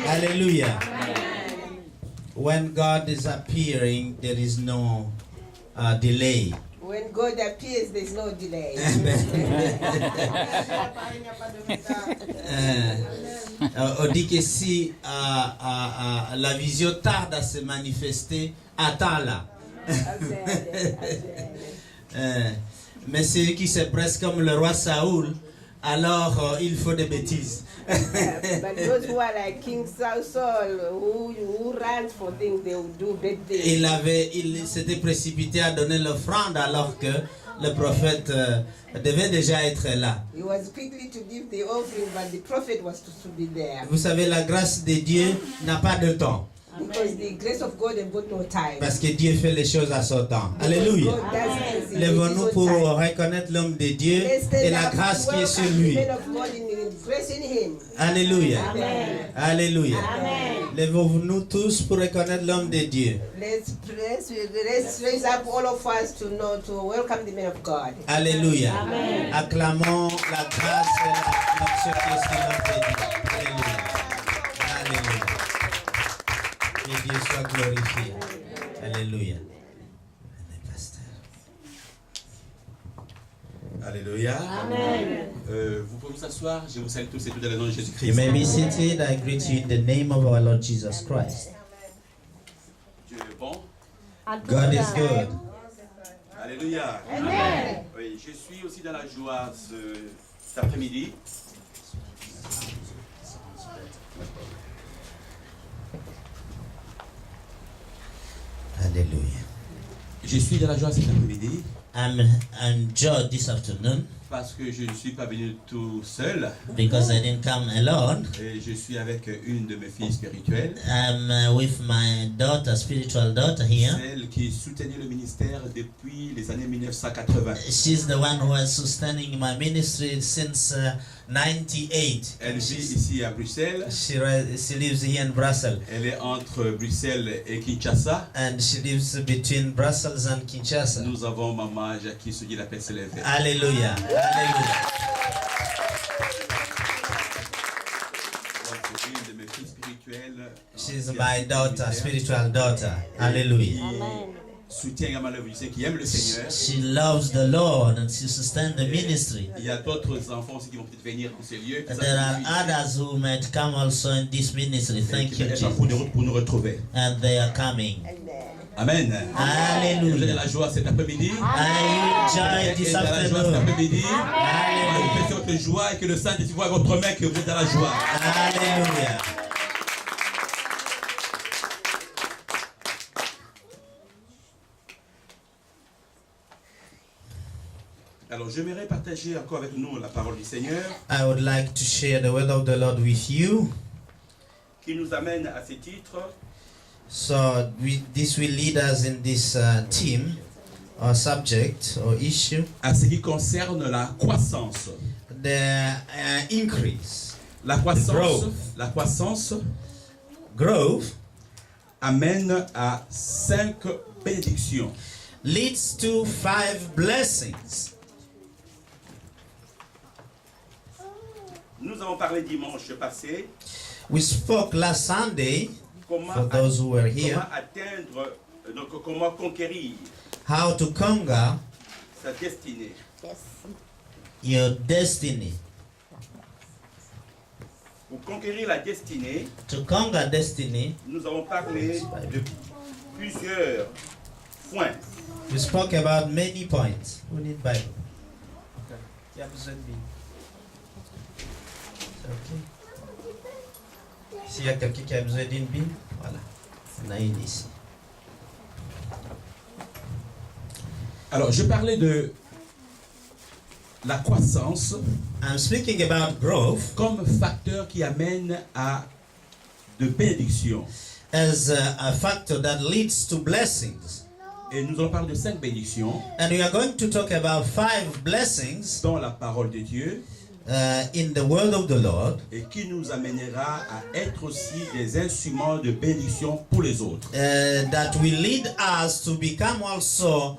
Hallelujah. When God is appearing, there is no delay. When God appears, there's no delay. On dit que si la vision tarde à se manifester, attends-la. Mais celui qui se presse comme le roi Saoul, alors il faut des bêtises. But those who are like King Saul, who runs for things, they will do bad things. Il s'était précipité à donner l'offrande alors que le prophète devait déjà être là. He was quickly to give the offering, but the prophet was to be there. Vous savez, la grâce de Dieu n'a pas de temps. Because the grace of God has got no time. Parce que Dieu fait les choses à son temps. Alléluia. Lèvons-nous pour reconnaître l'homme de Dieu et la grâce qui est sur lui. Alléluia. Alléluia. Lèvons-nous tous pour reconnaître l'homme de Dieu. Let's raise up all of us to welcome the man of God. Alléluia. Acclamons la grâce et l'action qui est sur l'homme de Dieu. Alléluia. Alléluia. Que Dieu soit glorifié. Alléluia. Alléluia. Amen. Vous pouvez vous asseoir. Je vous salue tous et toutes dans le nom de Jésus-Christ. You may be seated. I greet you in the name of our Lord Jesus Christ. Dieu est bon. God is good. Alléluia. Amen. Oui, je suis aussi dans la joie cet après-midi. Hallelujah. Je suis dans la joie cet après-midi. I'm joyed this afternoon Parce que je ne suis pas venu tout seul. because I didn't come alone. Et je suis avec une de mes filles spirituelles. I'm with my daughter, spiritual daughter here. Celle qui soutenait le ministère depuis les années 1980. She's the one who is sustaining my ministry since 98. Elle vit ici à Bruxelles. She lives here in Brussels. Elle est entre Bruxelles et Kinshasa. And she lives between Brussels and Kinshasa. Nous avons maman Jackie Soudi la paix s'élève. Hallelujah. Hallelujah. Une de mes filles spirituelles. She's my daughter, spiritual daughter. Hallelujah. Soutient également l'œuvre du Seigneur, qui aime le Seigneur. She loves the Lord and she sustains the ministry. Il y a d'autres enfants aussi qui vont peut-être venir dans ces lieux. There are others who might come also in this ministry. Thank you, Jesus. Pour nous retrouver. And they are coming. Amen. Hallelujah. Vous avez la joie cet après-midi. I enjoy this Vous êtes dans la joie cet afternoon. après-midi. Hallelujah. Manifestez votre joie et que le Saint-Esprit voit à votre main que vous êtes dans la joie. Hallelujah. Alors, j'aimerais partager encore avec nous la parole du Seigneur I would like to share the word of the Lord with you. qui nous amène à ces titres. So this will lead us in this theme or subject or issue. À ce qui concerne la croissance. The increase. La croissance, Growth. la croissance Growth amène à 5 bénédictions. leads to 5 blessings. Nous avons parlé dimanche passé We spoke last Sunday, comment, for those who were here, comment atteindre, donc comment conquérir how to conquer sa destinée. your destiny. Pour conquérir la destinée, To conquer destiny, nous avons parlé de plusieurs points. we spoke about many points. Who need Bible? Okay. S'il y a quelqu'un qui a besoin d'une Bible, voilà. On a une ici. Alors, je parlais de la croissance I'm speaking about growth comme facteur qui amène à de bénédictions. as a factor that leads to blessings. Et nous allons parler de 5 bénédictions And we are going to talk about 5 blessings dans la parole de Dieu in the word of the Lord et qui nous amènera à être aussi des instruments de bénédiction pour les autres. that will lead us to become also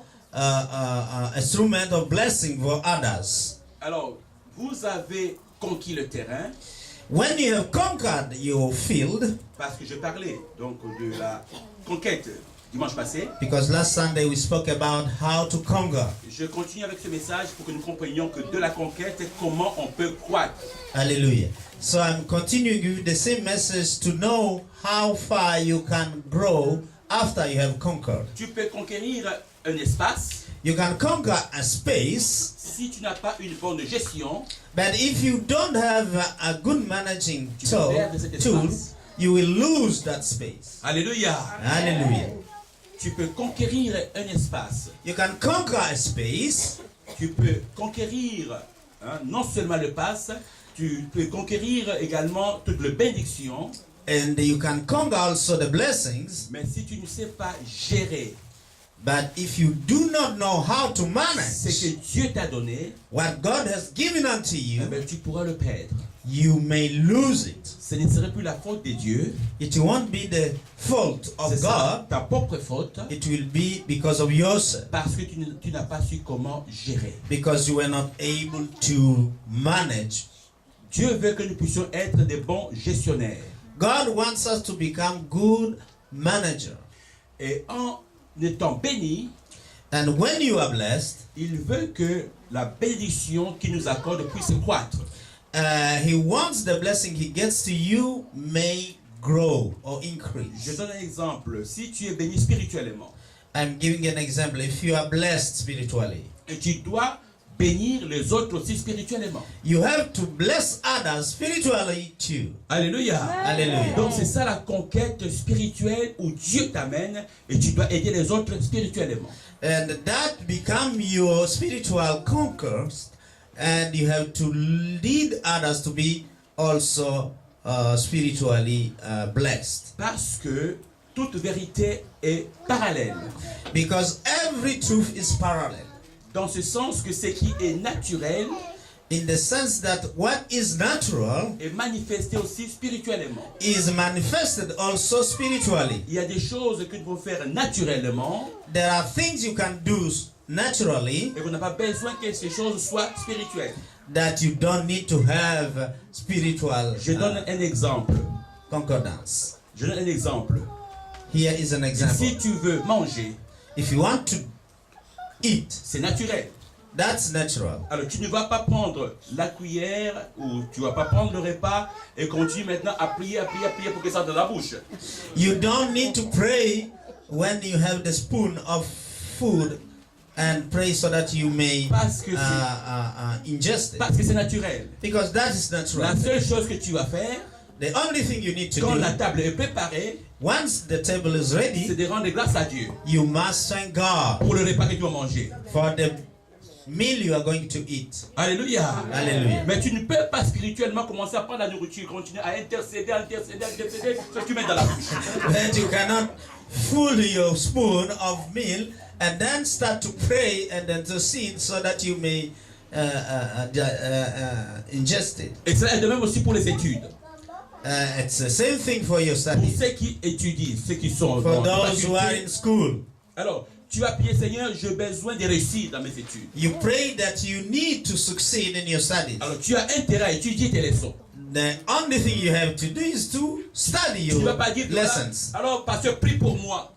instrument of blessing for others. Alors, vous avez conquis le terrain. When you have conquered your field, Parce que je parlais donc de la conquête dimanche passé. because last Sunday we spoke about how to conquer. Je continue avec ce message pour que nous comprenions que de la conquête, comment on peut croître. Hallelujah. So I'm continuing with the same message to know how far you can grow after you have conquered. Tu peux conquérir un espace You can conquer a space, si tu n'as pas une bonne gestion. but if you don't have a good managing Tu peux perdre cet tool, espace. you will lose that space. Alléluia. Hallelujah. Tu peux conquérir un espace. You can conquer a space, Tu peux conquérir non seulement le passe, tu peux conquérir également toute la bénédiction. and you can conquer also the blessings. Mais si tu ne sais pas gérer But if you do not know how to ce manage que Dieu t'a donné, what God has given unto eh you, bien, tu pourras le perdre. you may lose it. Ce ne serait plus la faute de Dieu, It won't be the fault c'est of ça, God. ta propre faute, It will be because of yourself, parce que tu n'as pas su comment gérer. because you were not able to manage. Dieu veut que nous puissions être des bons gestionnaires. God wants us to become good managers. Et en étant bénis, And when you are blessed, il veut que la bénédiction qu'il nous accorde puisse croître. He wants the blessing He gets to you may grow or Je increase. donne un exemple. Si tu es béni spirituellement, I'm giving an example. If you are blessed spiritually, et tu dois bénir les autres aussi spirituellement. you have to bless others spiritually too. Alléluia. Hallelujah. Donc c'est ça la conquête spirituelle où Dieu t'amène et tu dois aider les autres spirituellement. And that become your spiritual conquest, and you have to lead others to be also spiritually blessed. Parce que toute vérité est parallèle. Because every truth is parallel. Dans ce sens que ce qui est naturel In the sense that what is natural est manifesté aussi spirituellement. is manifested also spiritually. Il y a des choses que nous pouvons faire naturellement There are things you can do naturally et qu'on n'a pas besoin que ces choses soient spirituelles. that you don't need to have spiritual Je donne un exemple. concordance. Je donne un exemple. Here is an example. Si tu veux manger, If you want to eat, c'est naturel. that's natural. Alors tu ne vas pas prendre la cuillère ou tu ne vas pas prendre le repas et continuer maintenant à prier pour que ça dans la bouche. You don't need to pray when you have the spoon of food and pray so that you may Parce que ingest it. Parce que c'est naturel. Because that is La natural. seule chose que tu vas faire, The only thing you need to quand la do, table est préparée, once the table is c'est ready, de rendre grâce à Dieu you must thank God pour le repas que tu vas manger. for the meal you are going to eat. Alléluia. Hallelujah. Mais tu ne peux pas spirituellement commencer à prendre la nourriture, continuer à intercéder, ce que tu mets dans la bouche. That you cannot fill your spoon of meal and then start to pray and then to seed so that you may ingest it. Et c'est de même aussi pour les études. It's the same thing for your Pour studies. ceux qui étudient, ceux qui sont For dans la those who are faculté. in school, Alors, tu as prié, Seigneur, j'ai besoin de réussir dans mes études. you pray that you need to succeed in your studies. Alors, tu as intérêt à étudier tes leçons. The only thing you have to do is to study Tu ne vas your pas dire, voilà, lessons. alors, pasteur, prie pour moi.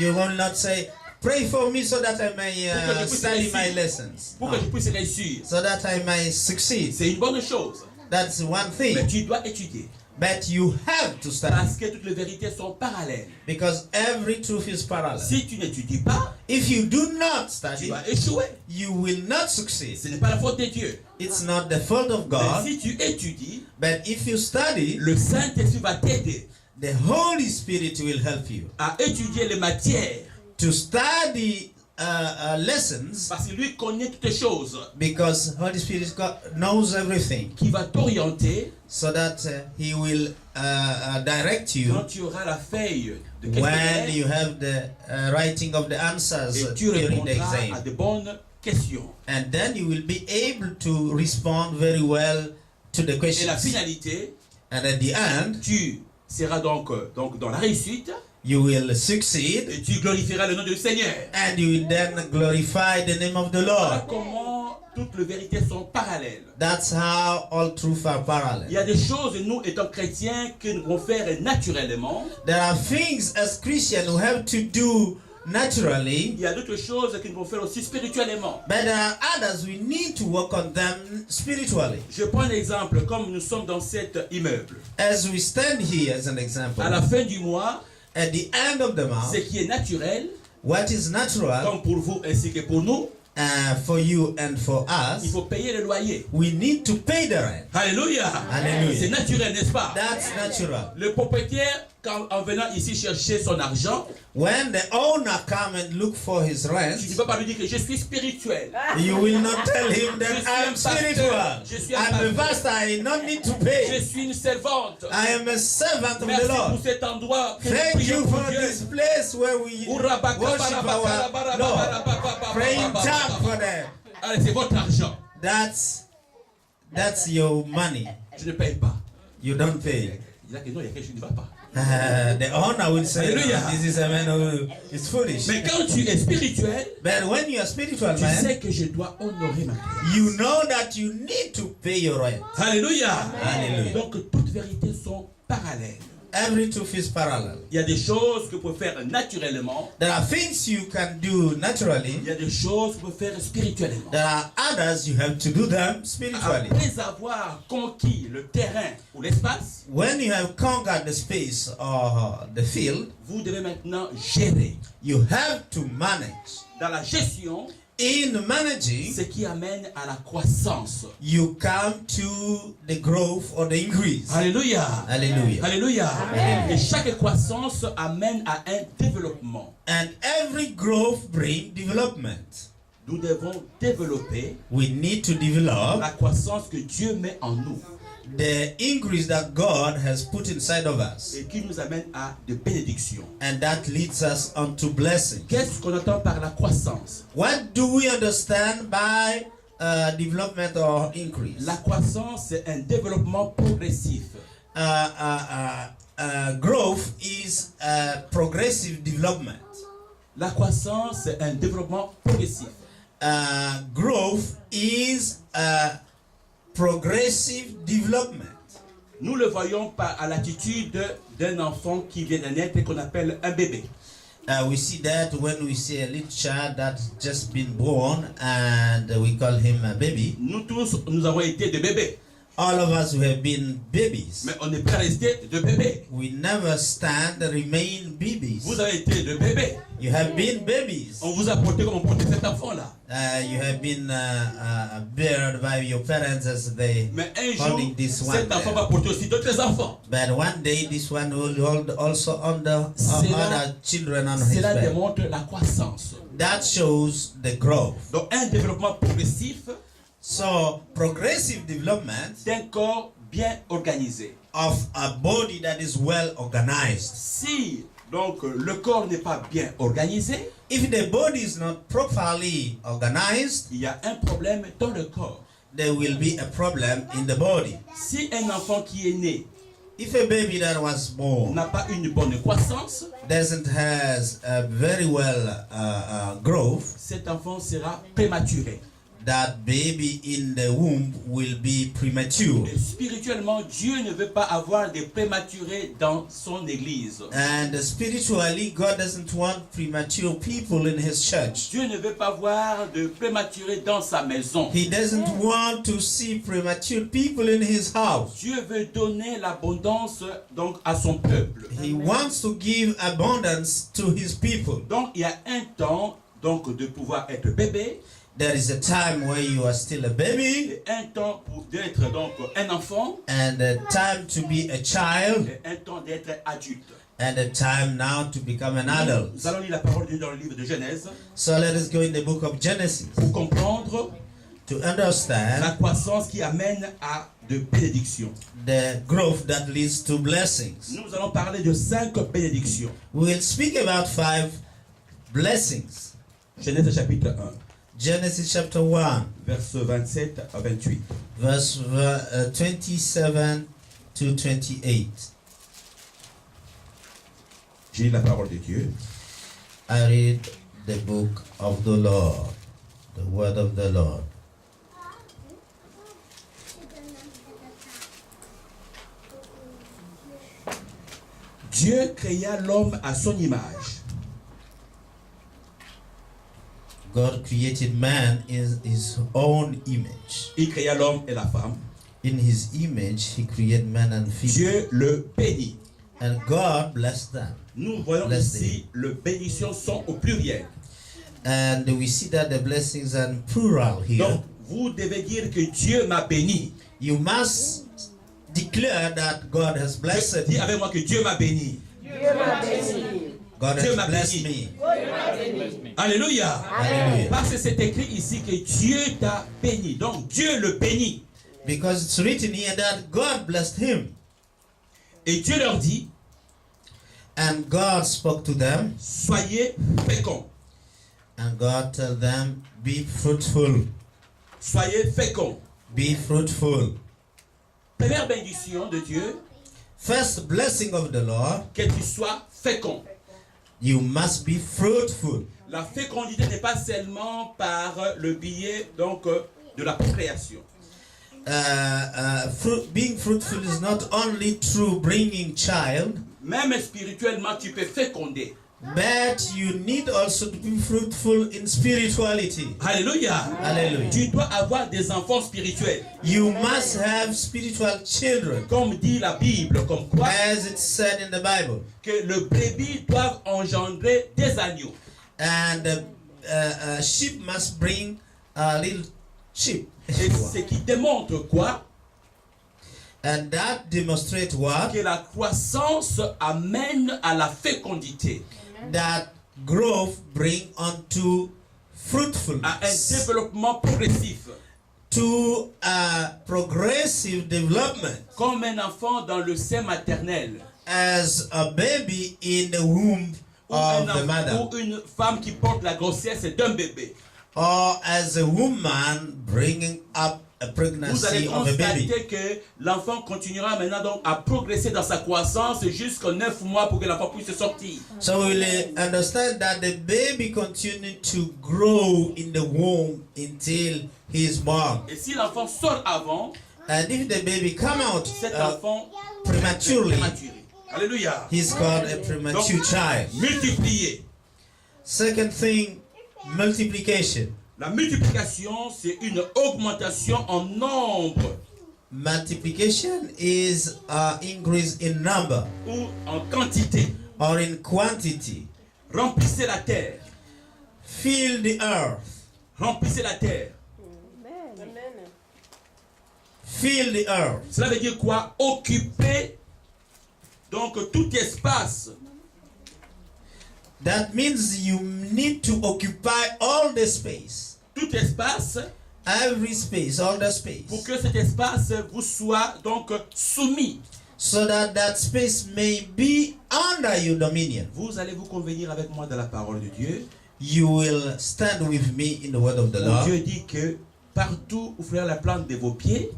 You will not say, pray for me so that I may Pour que je puisse study my réussir. lessons. Pour que je puisse réussir. So that I may succeed. C'est une bonne chose. That's one Mais thing. tu dois étudier. But you have to study. Parce que toutes les vérités sont parallèles. Because every truth is parallel. Si tu n'étudies pas, If you do not tu study, vas échouer. you will not succeed. Ce n'est pas la faute de Dieu. It's not the fault of Mais God. si tu étudies, But if you study, le Saint-Esprit va t'aider the Holy Spirit will help you à étudier les matières. to study lessons, Parce que lui connaît toutes les choses because Holy Spirit knows everything, qui va t'orienter so that He will direct you quand tu auras la feuille de when questionnaire you have the writing of the answers et tu during the répondras à exam. de bonnes questions. And then you will be able to respond very well to the Et la questions. finalité, And at the end, tu seras donc dans la réussite you will succeed, et tu glorifieras le nom du Seigneur. and you will then glorify the name of the Voilà Lord. comment toutes les vérités sont parallèles. That's how all truth are Il y parallel. a des choses, nous étant chrétiens, que nous devons faire naturellement. There are things as Christians we have to do naturally, Il y a d'autres choses que nous devons faire aussi spirituellement. but there are others we need to work on them spiritually. Je prends un exemple, comme nous sommes dans cet immeuble. As we stand here as an example, À la fin du mois, at the end of the ce month, qui est naturel, what is natural comme pour vous ainsi que pour nous, for you and for il us, faut payer le loyer. we need to pay the rent. Alléluia. Alléluia. C'est naturel, n'est-ce pas? That's natural. Le propriétaire, en venant ici chercher son argent, When the owner come and look for his rent, tu ne peux pas lui dire que je suis spirituel. you will not tell him Je that suis un I'm spiritual. Je suis un I'm a pasteur. pastor, I don't need to Je pay. suis une servante. I am a servant of Merci the pour Lord. cet endroit. Pour Thank prier you pour for Dieu. this place where we worship our Lord. Praying time for them. Allez, c'est votre argent. That's your money. Je ne paye pas. You don't pay. Il y a que non, il y a quelque chose qui ne va pas. The owner will say, Hallelujah. "No, this is a man who is foolish." Mais quand tu es spirituel, But when you are spiritual tu man, sais que je dois honorer ma création. you know that you need to pay your rent. Alléluia. Hallelujah. Donc toutes vérités sont parallèles. Every truth is parallel. Il y a des choses que vous pouvez faire naturellement. There are things you can do naturally. Il y a des choses que vous pouvez faire spirituellement. There are others you have to do them spiritually. Après avoir conquis le terrain ou l'espace, When you have conquered the space or the field, vous devez maintenant gérer. you have to manage. Dans la gestion, In managing, ce qui amène à la croissance. you come to the growth or the increase. Alléluia. Hallelujah. Alléluia. Et chaque croissance amène à un développement. And every growth brings development. Nous devons développer We need to develop la croissance que Dieu met en nous the increase that God has put inside of us. et qui nous amène à de bénédictions. And that leads us onto blessing. Qu'est-ce qu'on entend par la croissance? What do we understand by development or increase? La croissance, c'est un développement progressif. Growth is progressive development. La croissance, c'est un développement progressif. Growth is progressive development. Nous le voyons à l'attitude d'un enfant qui vient de naître et qu'on appelle un bébé. We see that when we see a little child that's just been born and we call him a baby. Nous tous, nous avons été des bébés. All of us who have been babies. Mais on n'est pas resté de bébés. We never stand, remain babies. Vous avez été de bébés. You have been babies. On vous a porté comme on portait cet enfant-là. You have been beared by your parents as they Mais un jour, holding this one. cet enfant va porter aussi d'autres enfants. But one day this one will hold also on the other children on his Cela back. démontre la croissance. That shows the growth. Donc un développement progressif So progressive development d'un corps bien organisé. of a body that is well organized. Si donc le corps n'est pas bien organisé, If the body is not properly organized, il y a un problème dans le corps. there will be a problem in the body. Si un enfant qui est né If a baby that was born n'a pas une bonne croissance, doesn't has a very well growth, cet enfant sera prématuré. that baby in the womb will be premature. Et spirituellement, Dieu ne veut pas avoir des prématurés dans son église. And spiritually, God doesn't want premature people in His church. Dieu ne veut pas voir de prématurés dans sa maison. He doesn't want to see premature people in His house. Dieu veut donner l'abondance donc à son peuple. He wants to give abundance to His people. Donc il y a un temps donc de pouvoir être bébé There is a time where you are still a baby, et un temps pour d'être donc un enfant and a time to be a child, et un temps d'être adulte. and a time now to become an adult. Nous allons lire la parole de Dieu dans le livre de Genèse So let us go in the book of Genesis pour comprendre to la understand croissance qui amène à de bénédictions. the growth that leads to blessings. Nous allons parler de 5 bénédictions. We'll speak about 5 blessings. Genèse chapitre 1, Genesis chapter 1, versets 27 à 28. verse 27 to 28. J'ai lu la parole de Dieu. I read the book of the Lord, the word of the Lord. Dieu créa l'homme à son image. God created man in his own image. Il créa l'homme et la femme. In his image, he created man and female. Dieu le bénit. And God blessed them. Nous voyons Bless ici, les bénédictions sont au pluriel. And we see that the blessings are plural here. Donc, vous devez dire que Dieu m'a béni. You must declare that God has blessed Dis me. avec moi que Dieu m'a béni. God Dieu has m'a blessed béni. me. Alléluia. Hallelujah. Parce que c'est écrit ici que Dieu t'a béni. Donc, Dieu le bénit. Because it's written here that God blessed him. Et Dieu leur dit, And God spoke to them. soyez féconds. And God told them, be fruitful. Soyez féconds. Be fruitful. Première bénédiction de Dieu, First blessing of the Lord, que tu sois fécond. you must be fruitful. La fécondité n'est pas seulement par le biais donc, de la procréation. Being fruitful is not only through bringing child, Même spirituellement, tu peux féconder. but you need also to be fruitful in spirituality. Alléluia. Hallelujah. Tu dois avoir des enfants spirituels. You must have spiritual children, Comme dit la Bible, comme quoi as it's said in the Bible. que le brebis doit engendrer des agneaux. And sheep must bring a little sheep. Et ce qui démontre quoi? And that demonstrates what? Que la croissance amène à la fécondité, That growth bring unto à un fruitfulness, développement progressif. to a progressive development, Comme un enfant dans le sein maternel. as a baby in the womb Ou, of the mother, ou une femme qui porte la grossesse d'un bébé. or as a woman bringing up a Vous allez pregnancy of a baby. constater que l'enfant continuera maintenant donc à progresser dans sa croissance jusqu'à 9 mois pour que l'enfant puisse sortir. So we'll understand that the baby continued to grow in the womb until he is born. Et si l'enfant sort avant, And if the baby come out cet enfant prematurely, est prématuré. Alléluia. he's called a premature child. Multiplier. Second thing, multiplication. La multiplication, c'est une augmentation en nombre Multiplication is increase in number ou en quantité. or in quantity. Remplissez la terre. Fill the earth. Remplissez la terre. Fill the earth. Cela veut dire quoi? Occuper donc tout espace. That means you need to occupy all the space. Tout espace Every space, all the pour space. que cet espace vous soit donc soumis. So that that space may be under your dominion. Vous allez vous convenir avec moi dans la parole de Dieu. You will stand with me in the word of the Où Lord. Dieu dit que partout où frère la plante de vos pieds,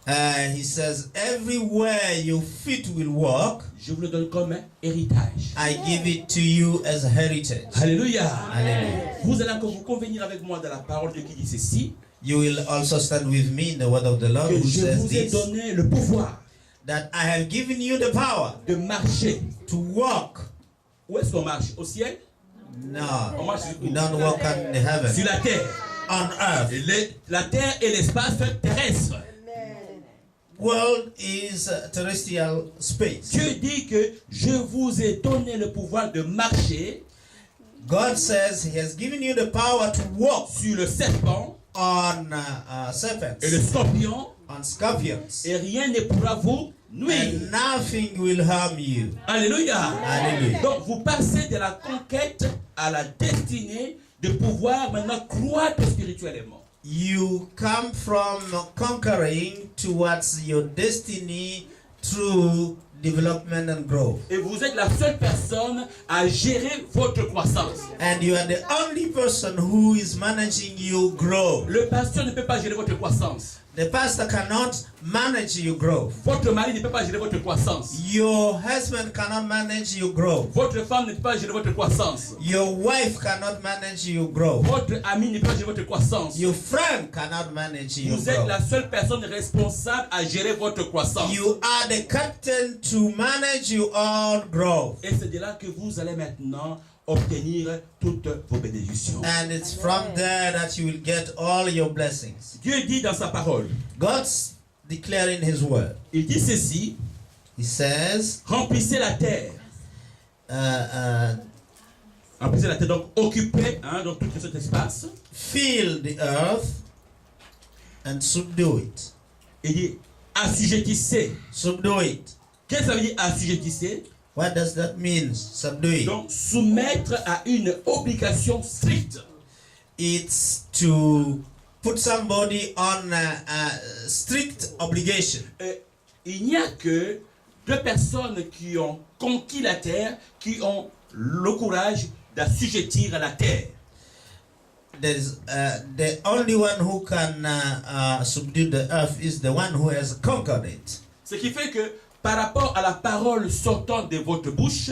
He says, everywhere your feet will walk, je vous le donne comme un héritage. I give it to you as a heritage. Alléluia. Hallelujah. Vous allez encore vous convenir avec moi dans la parole de Dieu qui dit ceci, You will also stand with me in the word of the Lord que who je says vous ai this, donné le pouvoir that I have given you the power de marcher. to walk. Où est-ce qu'on marche? Au ciel? On No, marche we don't walk on the heaven, sur la terre. on earth. La terre et l'espace terrestre. World is a terrestrial space. Dieu dit que je vous ai donné le pouvoir de marcher God says He has given you the power to walk sur le serpent on serpents, et le scorpion on scorpions, et rien ne pourra vous nuire. and nothing will harm you. Alléluia. Hallelujah. Donc vous passez de la conquête à la destinée de pouvoir maintenant croître spirituellement. You come from conquering towards your destiny through development and growth. Et vous êtes la seule personne à gérer votre croissance. And you are the only person who is managing your growth. Le pasteur ne peut pas gérer votre croissance. The pastor cannot manage your growth. Votre mari ne peut pas gérer votre croissance. Your husband cannot manage your growth. Votre femme ne peut pas gérer votre croissance. Your wife cannot manage your growth. Votre ami ne peut pas gérer votre croissance. Your friend cannot manage your Vous êtes growth. la seule personne responsable à gérer votre croissance. You are the captain to manage your own growth. Et c'est de là que vous allez maintenant obtenir toutes vos bénédictions. And it's from there that you will get all your blessings. Dieu dit dans sa parole, God's declaring his word. il dit ceci, He says, remplissez la terre. Remplissez la terre, donc occupez donc tout cet espace. fill the earth and subdue it. Il dit assujettissez. Subdue it. Qu'est-ce que ça veut dire assujettissez? What does that mean? Subdue it. Donc soumettre à une obligation stricte. It's to put somebody on a strict obligation. Il n'y a que deux personnes qui ont conquis la terre, qui ont le courage d'assujettir la terre. There's the only one who can subdue the earth is the one who has conquered it. Ce qui fait que par rapport à la parole sortant de votre bouche,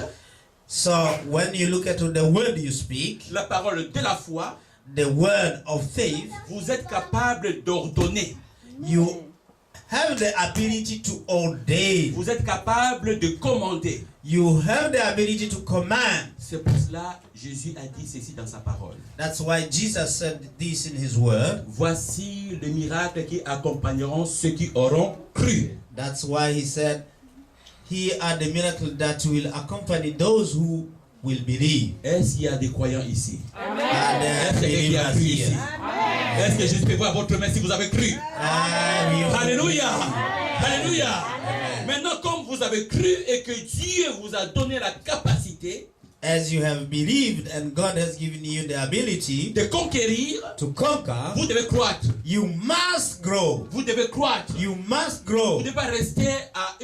So when you look at the word you speak, la parole de la foi, the word of faith, vous êtes capable d'ordonner. you have the ability to ordain. Vous êtes capable de commander. You have the ability to command. C'est pour cela Jésus a dit ceci dans sa parole. That's why Jesus said this in his word. Voici les miracles qui accompagneront ceux qui auront cru. That's why he said, here are the miracles that will accompany those who will believe. Est-ce qu'il y a des croyants ici? And there are Est-ce qu'il y a believers cru ici? here. Est-ce que Jésus peut voir votre main si vous avez cru? Alléluia! Alléluia! Maintenant, comme vous avez cru et que Dieu vous a donné la capacité As you have believed and God has given you the ability de conquérir, to conquer, vous devez croître. you must grow. Vous devez croître. You must Vous grow. ne devez pas rester à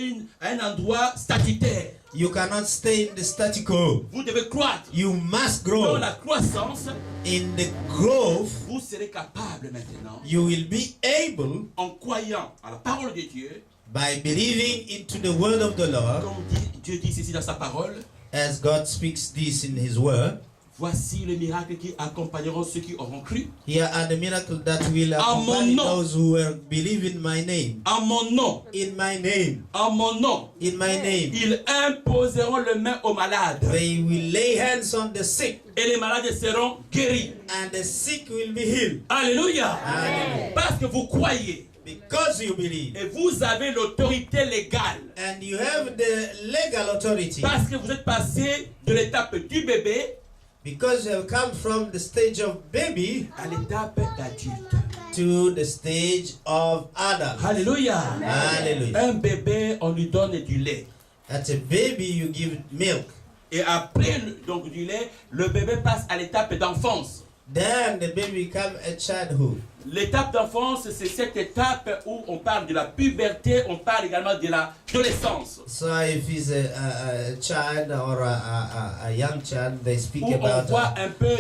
un endroit statutaire. You cannot stay in the static quo. Vous devez croître. You must Dans grow. la croissance, In the growth, vous serez capable maintenant, you will be able, en croyant à la parole de Dieu, by believing into the word of the Lord, comme Dieu dit ceci dans sa parole, as God speaks this in his word. voici les miracles qui accompagneront ceux qui auront cru. Here are the miracles that will En mon accompany nom. those who will believe in my name. En mon nom, In my name. en mon nom, In my name. ils imposeront les mains aux malades. They will lay hands on the sick, Et les malades seront guéris. and the sick will be healed. Alléluia. Hallelujah. Parce que vous croyez. Because you believe. Et vous avez l'autorité légale. And you have the legal authority. Parce que vous êtes passé de l'étape du bébé Because you have come from the stage of baby à l'étape d'adulte. to the stage of adult. Alléluia. Hallelujah. Un bébé, on lui donne du lait. At a baby, you give milk. Et après donc du lait, le bébé passe à l'étape d'enfance. Then the baby becomes a childhood. L'étape d'enfance, c'est cette étape où on parle de la puberté, on parle également de l'adolescence. So if he's a child or a young child, they speak Où on about voit un peu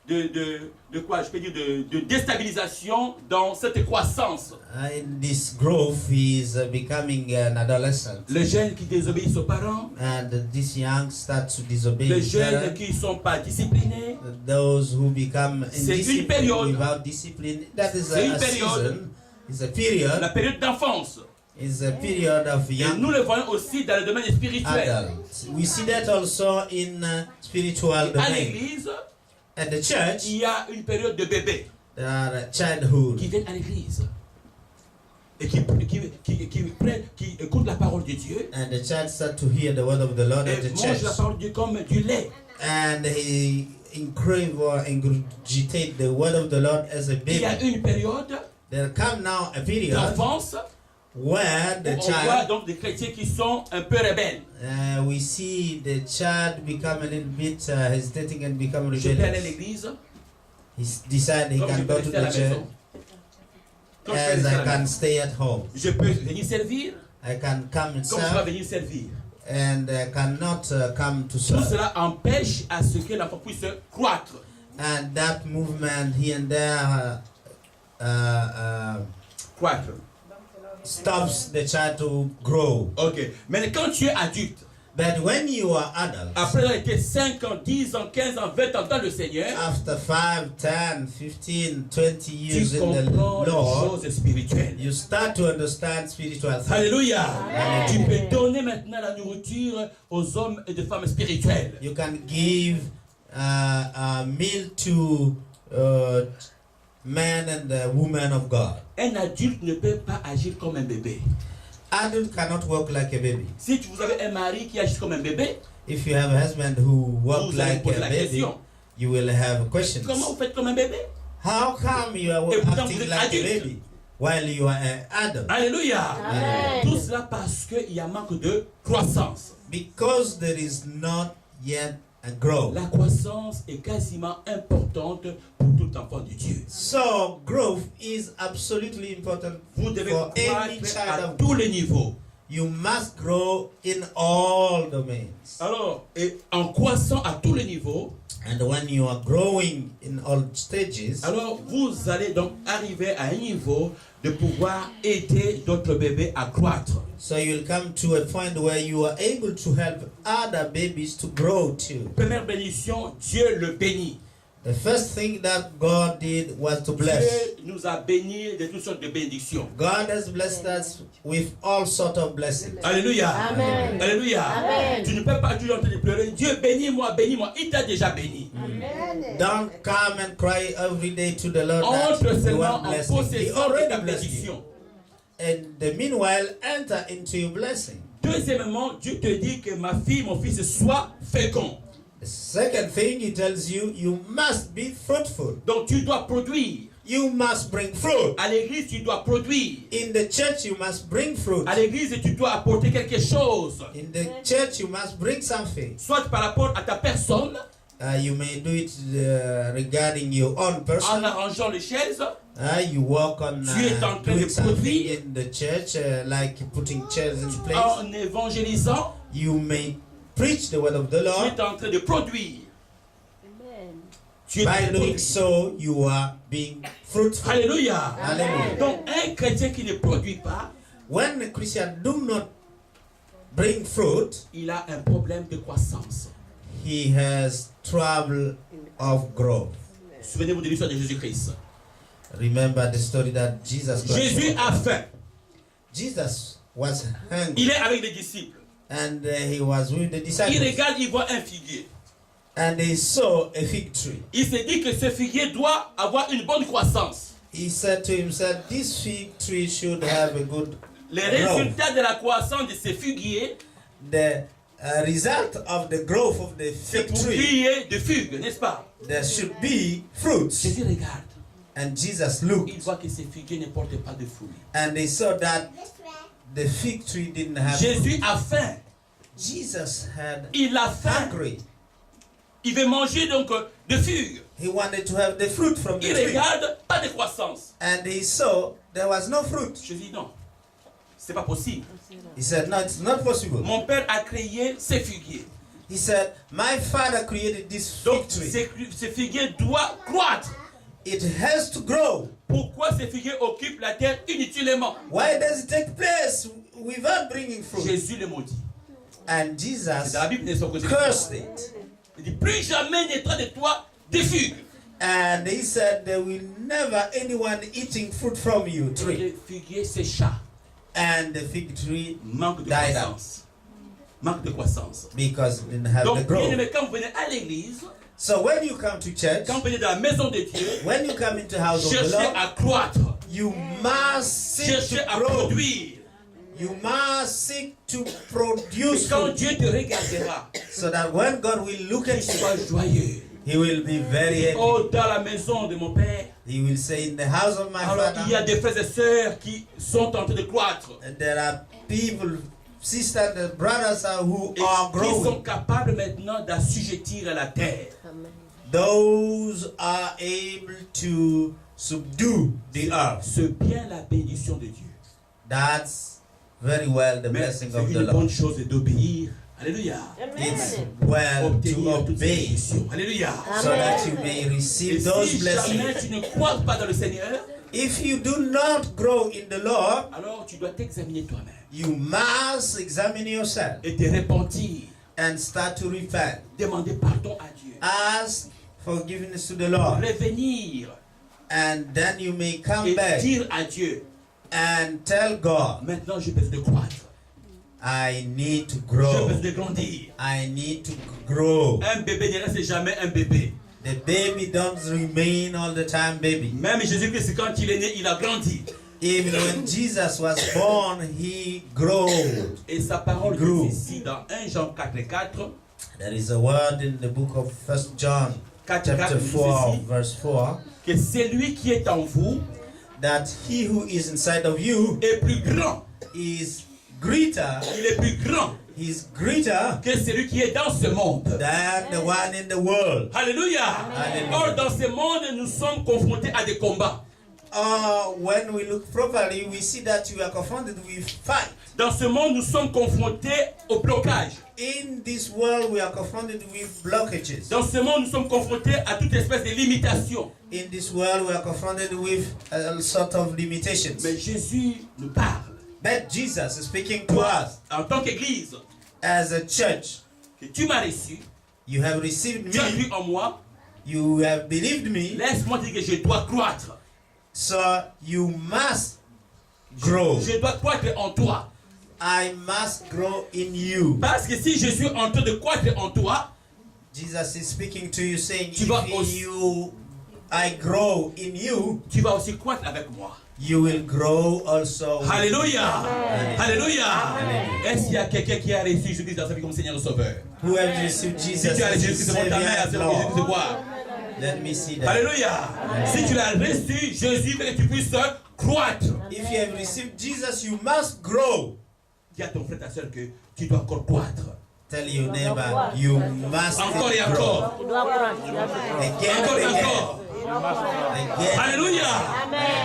de quoi, je peux dire, de déstabilisation dans cette croissance. in this growth, he is becoming an adolescent. Les jeunes qui désobéissent aux parents, And this young starts to disobey les his jeunes parents. qui ne sont pas disciplinés. Those who become C'est une indisciplined période. without discipline, that is C'est une a période. season. It's a period. La période d'enfance. It's a period of Et young nous le voyons aussi dans le domaine spirituel. adults. We see that also in spiritual À domain. l'église, At the church, il y a une période de bébés there are childhood. qui viennent à l'église et qui écoutent la parole de Dieu And the child start to hear the word of the Lord at et the mangent la church. parole de Dieu comme du lait. And he crave or ingurgitate the word of the Lord as a Il y a baby. une période There come now a period d'enfance where où the on voit child, donc des chrétiens qui sont un peu rebelles. we see the child become a little bit hesitating and become Je peux aller à rebellious. l'église He decide he comme je can peux go to rester à la the church maison. Comme je peux as rester à I la can maison. stay at home. Je peux venir servir I can come and comme je peux serve venir servir. and I cannot come to Tout serve. cela empêche à ce que l'enfant puisse croître. And that movement here and there croître. stops the child to grow. Ok. Mais quand tu es adulte, But when you are adult, après avoir été 5 ans, 10 ans, 15 ans, 20 ans dans le Seigneur, after 5, 10, 15, 20 years tu in the comprends les Lord, choses spirituelles. you start to understand spiritual things. Alléluia. Tu peux donner maintenant la nourriture aux hommes et aux femmes spirituelles. You can give a meal to men and women of God. Un adulte ne peut pas agir comme un bébé. Adult cannot work like a baby. Si vous avez un mari qui agit comme un bébé, If you have a husband who works vous allez like poser a la baby, question. you will have questions. Comment vous faites comme un bébé? How come you are Et pourtant, acting vous êtes like a adulte. baby while you are an adult? Alléluia. Amen. Tout cela parce qu'il y a manque de croissance. Because there is not yet a growth. La croissance est quasiment importante pour tout enfant de Dieu. So growth is absolutely important Vous devez for any croître child à of tous les niveaux. You must grow in all domains. Alors, et en croissant à tous les niveaux, And when you are growing in all stages, alors vous allez donc arriver à un niveau de pouvoir aider d'autres bébés à croître. so you'll come to a point where you are able to help other babies to grow too. Première bénédiction, Dieu le bénit. The first thing that God did was to bless. Dieu nous a bénis de toutes sortes de bénédictions. God has blessed us with all sorts of blessings. Alléluia. Amen. Alléluia. Amen. Tu ne peux pas toujours en train de pleurer. Dieu bénis-moi, bénis-moi. Il t'a déjà béni. Don't come and cry every day to the Lord Entre that you seulement want en blessing. He possession de ta already blessed you. bénédiction. And the meanwhile, enter into your blessing. Deuxièmement, Dieu te dit que ma fille, mon fils, sois fécond. The second thing he tells you, you must be fruitful. Donc tu dois produire. You must bring fruit. À l'église, tu dois produire. In the church, you must bring fruit. À l'église, tu dois apporter quelque chose. In the church, you must bring something. Soit par rapport à ta personne, You may do it regarding your own en person. arrangeant les chaises. You work on Tu es en train de doing something produire. in the church, like putting chairs in place. En évangélisant, You may preach the word of the tu Lord. es en train de produire. Tu es en train By de doing produire. so, you are being fruitful. Alléluia. Hallelujah. Donc un chrétien qui ne produit pas, When a Christian do not bring fruit, il a un problème de croissance. he has trouble of growth. Souvenez-vous de l'histoire de Jésus-Christ. Remember the story that Jesus got. Jésus a faim. Jesus was hungry Il est avec les disciples. and he was with the Il disciples regarde, il voit un figuier. and he saw a fig tree. Il se dit que ce figuier doit avoir une bonne croissance. He said to himself, this fig tree should have a good Les growth. résultats de la croissance de ce figuier, The result of the growth of the c'est fig pour tree, crier de figues, n'est-ce pas? there should be fruits. Jésus regarde. And Jesus Il looked voit que ce figuier ne porte pas de fruits. and he saw that the fig tree didn't have Jésus fruit. a faim. Jesus had Il a faim. hungry. Il veut manger donc de figues. He wanted to have the fruit from the Il tree. regarde, pas de croissance. And he saw there was no fruit. Je dis non, c'est pas possible. He said, no, it's not possible. Mon père a créé ce figuier. He said, my father created this Donc fig tree. ce figuier doit croître. It has to grow. Pourquoi ce figuier occupe la terre inutilement? Why does it take place without bringing fruit? Jésus le maudit. And C'est Jesus dans la Bible, n'est-ce pas? cursed it. Il dit plus jamais naîtra de toi des figues. And he said, there will never anyone eating fruit from you, Et tree. le figuier sécha. And the fig tree Manque de died croissance. Manque de croissance. because it didn't have the Donc, bien growth. aimé, quand vous venez à l'église, So when you come to church, quand vous venez dans la maison de Dieu, when you come into the house of the cherchez Lord, à croître. you must seek Cherchez to à grow. produire. You must seek to Et produce quand fruit, Dieu te regardera, so that when God will look qu'il at you, soit joyeux. He will be very happy. Oh, dans la maison de mon père, He will say, in the house of my alors il y a father, des frères et sœurs qui sont en train de croître. there are people, sisters and brothers who Et are qui sont growing. capables maintenant d'assujettir la terre. Those are able to subdue the earth. C'est bien la bénédiction de Dieu. That's very well the Mais blessing c'est of the une bonne Lord. chose d'obéir. Alléluia. It's well to Obtenir toutes ces obey bénédictions. Alléluia. so that you may Et receive those si blessings. jamais tu ne crois pas dans le Seigneur, If you do not grow in the Lord, alors tu dois t'examiner toi-même you must examine yourself et te repentir, and start to repent. demander pardon à Dieu, Ask forgiveness to the Lord. revenir And then you may come et back dire à Dieu, and tell God, maintenant j'ai besoin de croître, I need to j'ai grow. besoin de grandir. I need to grow. Un bébé ne reste jamais un bébé. The baby don't remain all the time baby. Même Jésus-Christ, quand il est né, il a grandi. Even when Jesus was born, he grew. Et sa parole Grew. dit ici dans 1 Jean 4:4. There is a word in the book of 1 John 4, chapter 4 ici, verse 4 que celui qui est en vous that he who is inside of you est plus grand. is greater, Il est plus grand he's greater que celui qui est dans ce monde. than the one in the world. Alléluia. Alléluia. Or, dans ce monde, nous sommes confrontés à des combats. When we look properly, we see that we are confronted with fight. Dans ce monde, nous sommes confrontés au blocage. In this world, we are confronted with blockages. Dans ce monde, nous sommes confrontés à toute espèce de limitation. In this world, we are confronted with all sort of limitations. Mais Jésus nous parle. But Jesus is speaking to us En tant qu'Église, as a church. que tu m'as reçu, You have received tu as me. cru en moi, You have believed me. laisse-moi dire que je dois croître. So you must grow. Je dois croître en toi. I must grow in you. Parce que si je suis en train de croître en toi, Jesus is speaking to you saying, Tu vas if I grow in you, tu vas aussi croître avec moi. you will grow also. Alléluia. Alléluia. Amen. Est-ce qu'il y a quelqu'un qui a reçu Jésus dans sa vie comme Seigneur et Sauveur? Who have received Si Jesus tu as as reçu your Jésus, monte ta main, c'est Savior là and que Jésus te Lord? voit. Let me see that. Alléluia. Si tu l'as reçu, Jésus veut que tu puisses croître. If you have received Jesus, you must grow. Dis à ton frère, ta soeur que tu dois encore croître. Tell your neighbor, you must Encore et grow. encore. Again Encore et and again. encore. Again. Alléluia.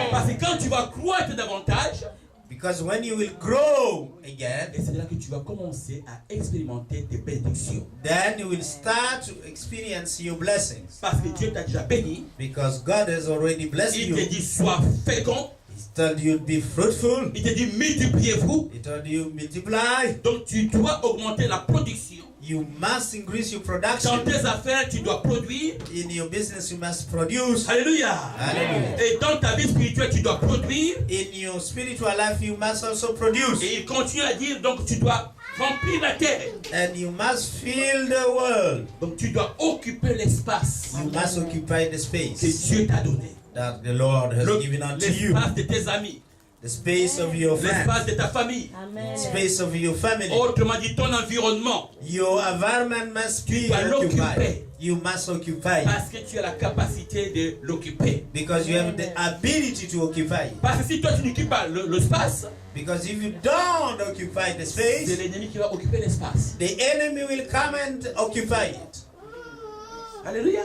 Parce que quand tu vas croître davantage, Because when you will grow again, et c'est là que tu vas commencer à expérimenter tes bénédictions. then you will start to experience your blessings. Parce que Dieu t'a déjà béni. Because God has already blessed Il you. te dit sois fécond. He told you to be fruitful. Il te dit multipliez-vous. He told you multiply. Donc tu dois augmenter la production. You must increase your Dans production. tes affaires, tu dois produire. In your business, you must produce. Alléluia. Hallelujah. Et dans ta vie spirituelle, tu dois produire. In your spiritual life, you must also produce. Et il continue à dire, donc tu dois remplir la terre. And you must fill the world. Donc tu dois occuper l'espace You must occupy the que space Dieu t'a donné. that the Lord has given unto you. L'espace de tes amis. The space of your L'espace friends. de ta famille. Space of your family. Autrement dit, ton environnement. Your environment must be dois occupied. l'occuper. You must occupy. Parce que tu as la capacité de l'occuper. Because you have the ability to occupy it. Parce que si toi tu n'occupes pas l'espace, Because if you don't occupy the c'est space, l'ennemi qui va occuper l'espace. the enemy will come and occupy it. Alléluia.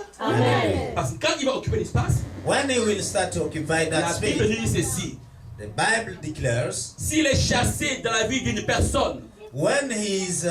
Parce que quand il va occuper l'espace, When he will start to occupy la that Bible space, nous dit ceci. the Bible declares, S'il est chassé dans la vie d'une personne, when he is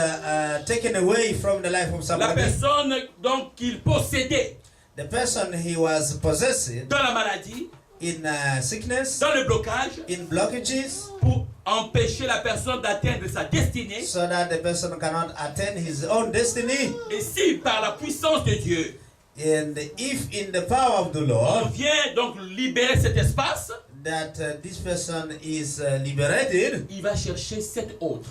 taken away from the life of la somebody, personne donc qu'il possédait the person he was possessed dans la maladie, in sickness, dans le blocage, in blockages, pour empêcher la personne d'atteindre sa destinée, so that the person cannot attain his own destiny. et si par la puissance de Dieu, And if in the power of the on Lord, vient donc libérer cet espace, that this person is liberated, il va chercher 7 autres.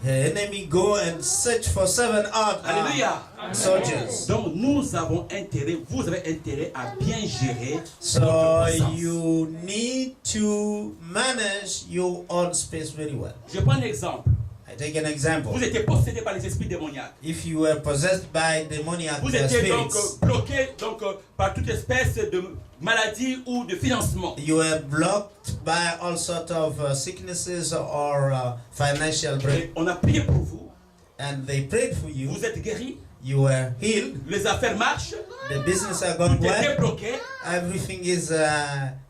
the enemy go and search for 7 other Alléluia. soldiers. Donc nous avons intérêt, vous avez intérêt à bien gérer So votre puissance. you need to manage your own space very well. Je prends un exemple. I take an example. Vous étiez possédé par les esprits démoniaques. If you were possessed by demoniac Vous étiez donc spirits, bloqué donc, par toute espèce de maladie ou de financement. you were blocked by all sorts of sicknesses or financial break, Et on a prié pour vous. and they prayed for you. Vous êtes guéri. You were healed. Les affaires marchent. The business are going Tout était well. bloqué. Everything is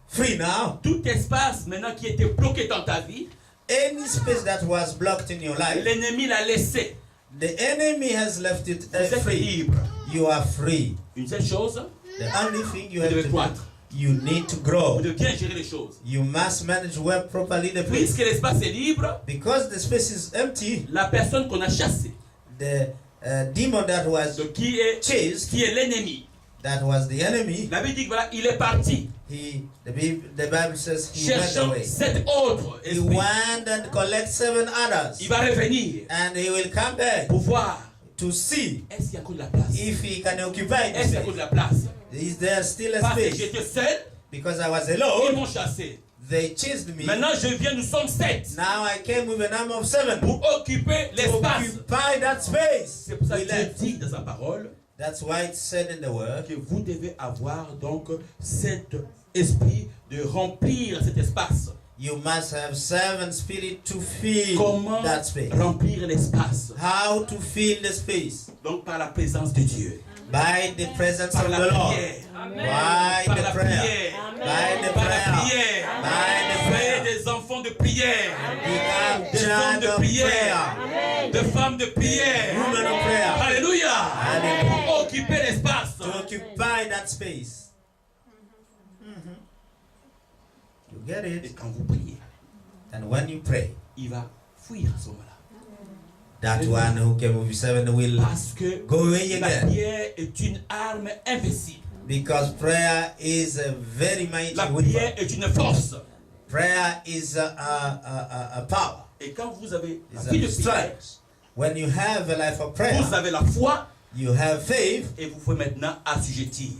free now. Tout espace maintenant qui était bloqué dans ta vie, Any space that was blocked in your life, l'ennemi l'a laissé. the enemy has left it Vous êtes free. libre. You are free. Une seule chose, The only thing you vous have devez to do, croître. you need to ou grow. de bien gérer les choses. You must manage well properly the place. Puisque l'espace est libre, Because the space is empty, la personne qu'on a chassée, the demon that was qui chased, est l'ennemi, that was the enemy, la Bible dit que voilà, il est parti, the Bible says he went cherchant away. 7 autres He esprits. went and collect 7 others. Il va revenir And he will come back pour voir to see est-ce qu'il y a encore de la place. if he can occupy Est-ce qu'il y a the encore de space. la place? Is there still a Parce que space? j'étais seul, Because I was ils alone, m'ont chassé. they chased me. Maintenant je viens, nous sommes 7 Now I came with a number of 7 pour occuper to l'espace. occupy that space. C'est pour ça We que Dieu left. dit dans sa parole That's why it's said in the word que vous devez avoir donc cet esprit de remplir cet espace. you must have 7 spirits to fill Comment that space. remplir l'espace? How to fill the space? Donc par la présence de Dieu, By the presence par of la the Lord. prière, By par the la prayer. prière, By the par la prayer. prière. By the Soyez prayer. des enfants de prière, Become des hommes child de of prière, prayer. des femmes de prière. Women of prayer. Alléluia. Hallelujah. Pour occuper l'espace. To occupy that space. You get Et it? quand vous priez, And when you pray, il va fuir à ce moment-là. that one who came with 7 will Parce que go away la again. prière est une arme invincible. Because prayer is a very mighty La weapon. prière est une force. Prayer is a power. Et quand vous avez la It's vie de a prière, strength. When you have a life of vous prayer, avez la foi you have faith, et vous pouvez maintenant assujettir.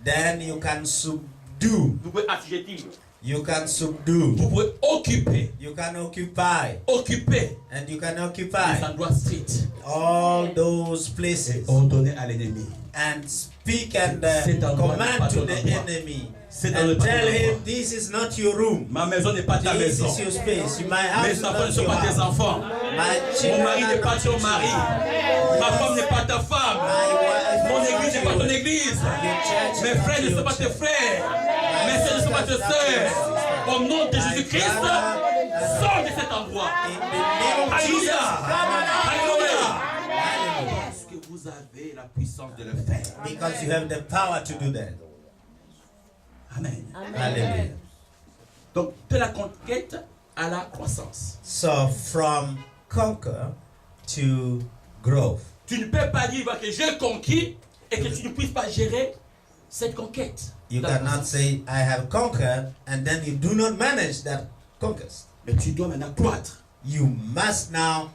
then you can subdue. Vous pouvez assujettir. You can subdue. Vous pouvez occuper. You can occupy. Occuper And you can les occupy endroits stricts. all those places. Ordonner à l'ennemi. And speak and Cet endroit n'est pas command to ton the endroit. enemy. C'est And dans tell le him this is not your room. Ma maison n'est pas ta This maison. is your space. My house Mes is enfants ne not sont your pas tes house. enfants. My Mon children mari are n'est pas not ton your mari. children. Ma femme n'est pas ta femme. Mon église n'est pas ton église. Mes frères ne sont pas tes frères. Mes sœurs ne sont pas tes sœurs. Au nom de Jésus-Christ, sors de cet endroit. In the name of Jesus. Alléluia. Alléluia. Hallelujah. Parce que vous avez la puissance de le faire. Because you have the power to do that. Amen. Hallelujah. Donc, de la conquête à la croissance. So from conquer to growth. Tu ne peux pas dire que j'ai conquis et que tu ne puisses pas gérer cette conquête. You Dans la cannot croissance. say, I have conquered, and then you do not manage that conquest. Mais tu dois maintenant croître. You must now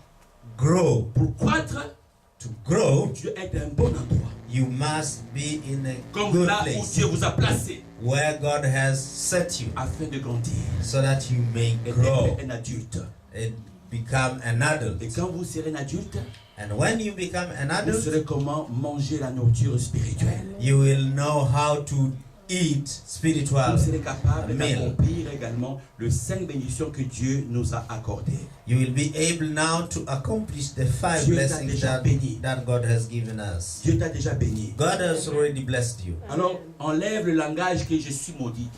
grow. Pour croître, To grow, tu dois être à un bon endroit. you must be in a Comme good là où place Dieu vous a placé where God has set you afin de grandir so that you may et grow d'être un adulte. and become an adult. Et quand vous serez un adulte, And when you become an vous adult, saurez comment manger la nourriture spirituelle. you will know how to eat spiritual Vous serez capable meal. d'accomplir également les 5 bénédictions que Dieu nous a accordées. You will be able now to accomplish the 5 Dieu t'a blessings déjà béni. that God has given us. Dieu t'a déjà béni. God has already blessed you. Alors, enlève le langage que je suis maudit,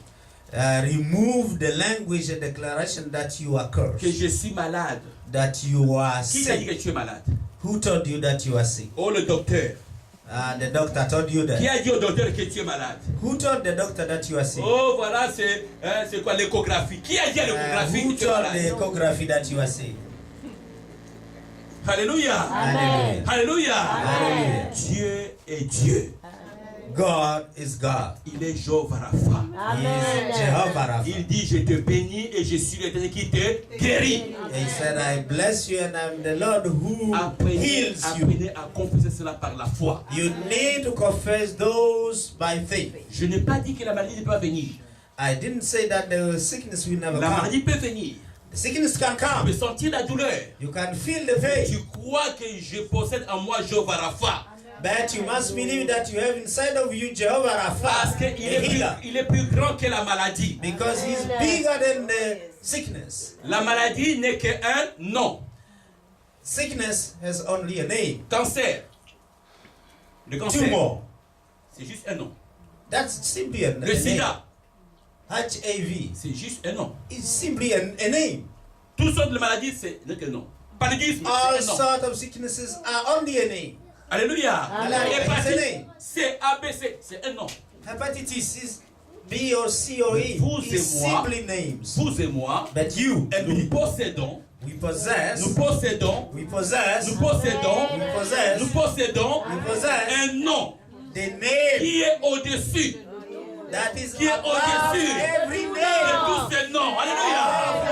Remove the language and declaration that you are que cursed, je suis malade. that you are Qui t'a dit sick. que tu es malade? Who told you that you are sick? Oh, le docteur. The doctor told you Qui that. a dit au docteur que tu es malade? Who told the doctor that you are sick? Oh, voilà, c'est quoi l'échographie? Qui a dit à l'échographie Who que tu es told the malade? echography that you are sick? Alléluia. Hallelujah. Alléluia. Hallelujah. Dieu est Dieu. God is God. Il est Jéhovah Rapha. He is Jehovah Rapha. Il dit, je te bénis et je suis l'Éternel qui te guérit. He said, I bless you and I'm the Lord who heals you. Apprenez à confesser cela par la foi. You need to confess those by faith. Je n'ai pas dit que la maladie ne peut pas venir. I didn't say that the sickness will never La come. maladie peut venir. The sickness can Tu come. peux sentir la douleur. You can feel the pain. Tu crois que je possède en moi Jéhovah Rapha. But you must believe that you have inside of you Jehovah Parce Rapha, qu'il a est, il est plus grand que la maladie. because he's bigger than the sickness. La maladie n'est qu'un nom. Sickness has only a name. Cancer. Le cancer, Tumor. c'est juste un nom. That's simply a Le name. sida, HIV. c'est juste un nom. It's simply a name. Toutes sortes de maladies, c'est n'est qu'un nom. Paludisme, All c'est un nom. sorts of sicknesses are only a name. Alléluia. Amen. Hépatite, It's a name. c'est ABC, c'est un nom. Hepatitis is B or C or E. Vous et It's moi. simply names. Vous et moi, But you and nous me, possédons, we possess, nous possédons, we possess, nous possédons, we possess, nous possédons we possess un nom the name qui est au-dessus that is qui est above au-dessus every de name. tous ces noms. Alléluia.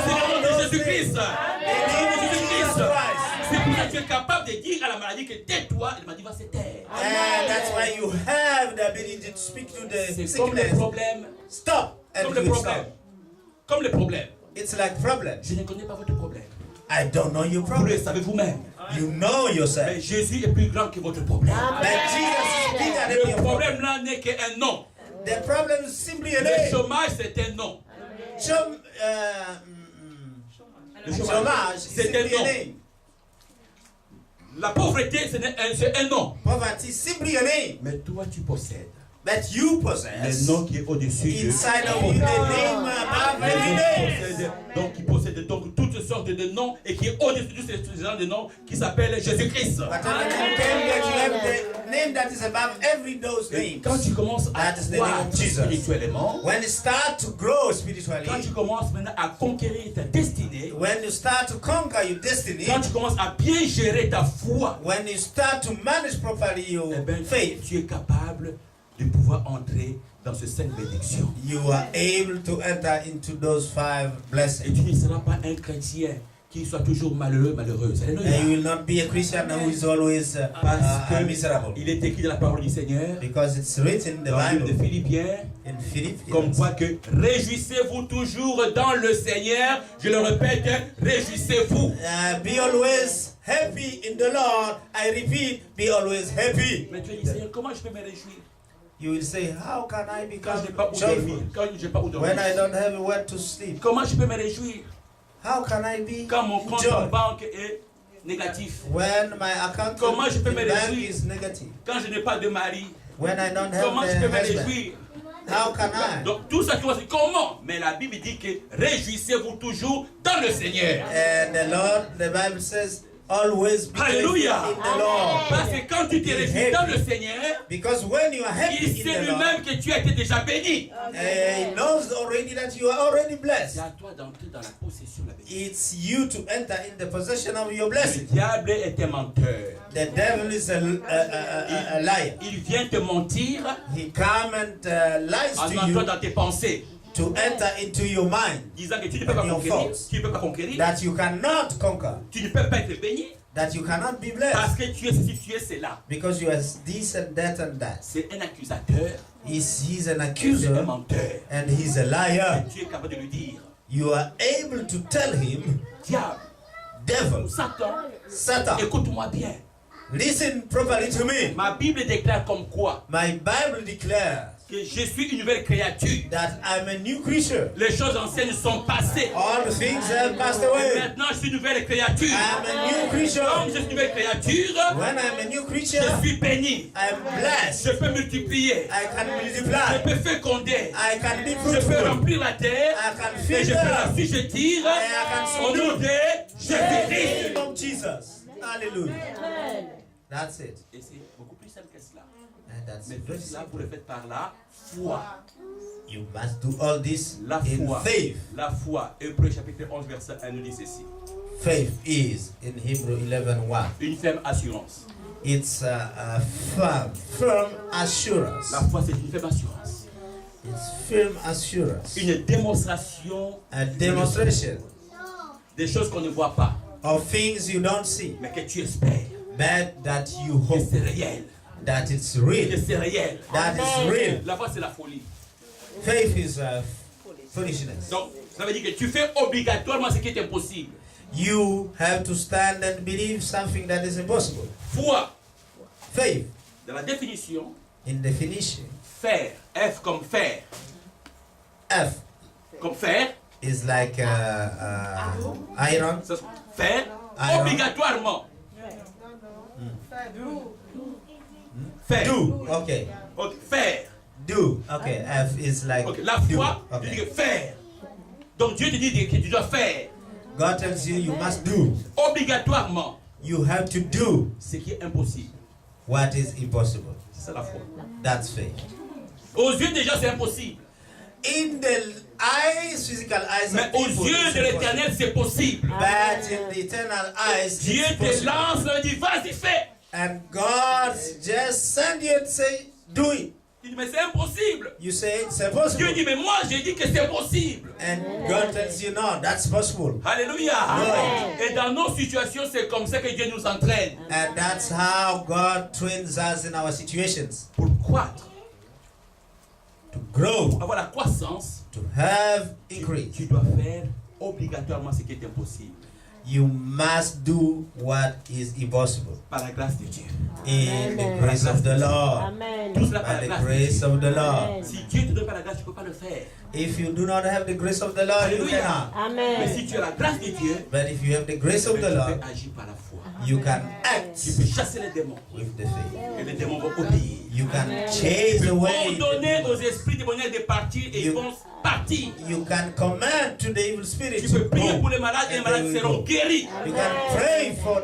C'est le nom de Jésus-Christ. The name of Jesus Jésus-Christ. Christ. C'est pour ça que tu es capable de dire à la maladie que tais-toi, la maladie va se taire. And that's why you have the ability to speak to the C'est comme le sickness. problème. Stop. And Comme it le will problème. stop. Comme le problème. It's like problem. Je ne connais pas votre problème. I don't know your Vous le problem. savez vous-même. You know Mais yourself. Jésus est plus grand que votre problème. But Jesus is bigger than Le your problem. problème là n'est qu'un nom. The problem is simply a Le name. chômage, c'est un nom. Le chômage, Chômage is c'est simply a un nom. name. La pauvreté, c'est un nom. Poverty is simply a name. Mais toi, tu possèdes That you le possess nom qui est au-dessus de inside of you, the name above every name. donc, qui possède donc toutes sortes de noms et qui est au-dessus de ces genres de noms qui s'appelle Jésus-Christ. Whatever name came, that you have the name that is above every those Et names. quand tu commences à That is the name croître of Jesus. spirituellement, When you start to grow spiritually, quand tu commences maintenant à conquérir ta destinée, when you start to conquer your destiny, quand tu commences à bien gérer ta foi, when you start to manage properly your eh ben, faith, tu es capable de pouvoir entrer dans ce 5 bénédictions. you are able to enter into those 5 Et blessings. tu ne seras pas un chrétien qui soit toujours malheureux, malheureuse. And you Alléluia. will not be a Christian who is always Parce que miserable. il est écrit dans la parole du Seigneur, Because it's written in the dans le livre de Bible, Philippiens, in Philippians, comme quoi que réjouissez-vous toujours dans le Seigneur. Je le répète, réjouissez-vous. be always happy in the Lord. I repeat, be always happy. Mais tu dis, Seigneur, comment je peux me réjouir You will say, how can I quand je become n'ai pas où dormir? joyful Quand je n'ai pas où dormir. when I don't have where to sleep? Comment je peux me réjouir How can I be quand mon compte en joy banque est négatif? when my account Comment je peux me in bank réjouir? is negative? Quand je n'ai pas de mari? When I don't have Comment je peux me a husband? réjouir? How can I? Donc tout ça qui va se comment? Mais la Bible dit que réjouissez-vous toujours dans le Seigneur. And the Lord, the Bible says, always be Alléluia. joyful in the Lord. Parce que quand tu te réjouis dans le Seigneur, Because when you are happy il in sait the Lord, lui-même que tu as été déjà béni. He knows already that you are already C'est blessed. à toi d'entrer dans la possession de la bénédiction. It's you to enter in the possession of your Le blessing. diable est un menteur. The devil is a liar. Il vient te mentir He come and lies en to entrant you dans tes pensées, to enter into your mind disant que tu ne peux pas And your conquérir, faults. tu ne peux pas conquérir, that you cannot conquer, tu ne peux pas être béni that you cannot be parce blessed que tu es ceci, tu es cela. because you are this and that and that. C'est un accusateur, He's an c'est un accuser menteur. and he's a liar. Tu es capable de lui dire, You are able to tell him, diable, devil, Satan, Satan, écoute-moi bien. listen properly to me. Ma Bible déclare comme quoi My Bible declares que je suis une nouvelle créature. that I'm a new creature. Les choses anciennes sont passées. All the things have passed Et away. maintenant, je suis une nouvelle créature. I'm a new Comme creature. je suis une nouvelle créature, When I'm a new creature, je suis béni. I'm blessed. Je peux multiplier. I can Je multiply. peux féconder. I can be Je peux fruitful. remplir la terre. I can Et feed je peux la her. assujettir au nom de In the Jésus-Christ. name of Jesus. Hallelujah. That's it. Et c'est beaucoup plus simple que cela. And that's Mais very tout cela, vous simple. le faites par la foi. You must do all this La in foi. faith. La foi. Hébreux chapitre 11, verset 1 nous dit ceci. Faith is, in Hebrew 11:1, Une ferme assurance. it's a firm assurance. La foi, c'est une ferme assurance. It's firm assurance. Une démonstration A demonstration des choses qu'on ne voit pas, of things you don't see, mais que tu espères. but that you Que hope c'est réel. that it's Que real. c'est réel. That is real. La foi, c'est la folie. Faith is foolishness. Donc, ça veut dire que tu fais obligatoirement ce qui est impossible. You have to stand and believe something that is impossible. Foi, Faith, dans la définition, in definition, faire, F comme faire, F comme faire, is like iron. ça, faire Iron. obligatoirement. Faire. Do. Okay. Ok, faire. Do. Okay. F is like Ok, la do. foi, tu dis Okay. que faire. Donc Dieu te dit que tu dois faire God tells you you must do. obligatoirement You have to do ce qui est impossible. what is impossible. C'est ça la foi. That's faith. Aux yeux des gens, c'est impossible. in the eyes, physical eyes Mais of aux people, yeux it's de impossible. l'Éternel, c'est possible. But in the eternal eyes, Dieu it's te possible. lance, il dit, vas-y, fais. And God just send you and say, do it. Il dit, mais c'est impossible. You say it's Dieu impossible. dit, mais moi, j'ai dit que c'est possible. And God tells you, no, that's possible. Alléluia. Et dans nos situations, c'est comme ça que Dieu nous entraîne. And that's how God trains us in our situations. Pour croître, To grow, pour avoir la croissance, to have increase. tu dois faire obligatoirement ce qui est impossible. You must do what is impossible. Par la grâce de Dieu. In the grace of the Lord. Amen. Tout cela par By la the grâce de grace Dieu. of the Lord. Si Dieu ne te donne pas la grâce, tu ne peux pas le faire. If you do not have the grace of the Lord, you Alléluia. cannot. Mais Amen. si tu as la grâce de Dieu, But if you have the grace of tu the Lord, peux agir par la foi. you can act Tu peux chasser les démons. with the faith. Et les démons vont obéir. You can chase away. Ordonner aux esprits démoniaques de partir et ils You- vont partir. You can command to the evil spirit Tu to peux prier go. pour les malades et les and malades they will seront go. guéris. You can pray for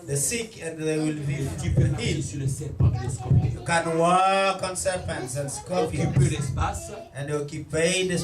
the sick and they will be Tu peux marcher healed. sur le serpent et le scorpion. You can walk on serpents and scorpions Occuper l'espace. and occupy the